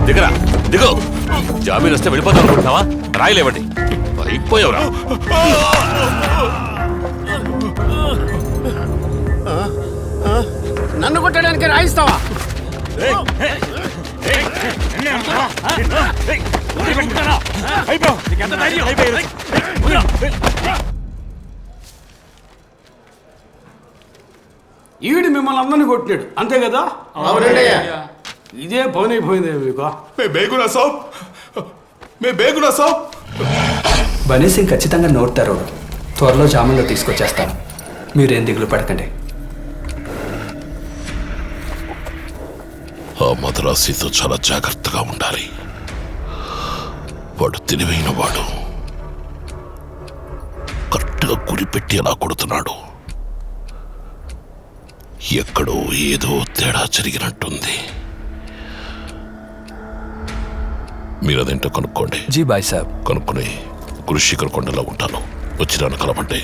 దిగరా దిగు. జామీన్ వస్తే వెళ్ళిపోతాం అనుకుంటున్నావా? రాయలేవండి. అయిపోయావురా. నన్ను కొట్టడానికి రాయిస్తావా? ఈడు మిమ్మల్ని అందరినీ కొట్టినాడు అంతే కదా? ఇదే పని అయిపోయింది మీకు. బనీ సింగ్ ఖచ్చితంగా నోరుతారు. త్వరలో జామీన్లో తీసుకొచ్చేస్తాను. మీరేం దిగులు పడకండి. ఆ మద్రాసీతో చాలా జాగ్రత్తగా ఉండాలి. వాడు తెలివైన వాడు. కరెక్ట్గా గురిపెట్టి ఎలా కొడుతున్నాడు. ఎక్కడో ఏదో తేడా జరిగినట్టుంది. మీరదేంటో కనుక్కోండి. జీ బాయ్ సాబ్. కనుక్కుని గురుశేఖర్ కొండలో ఉంటాను. వచ్చినాను కలవండి.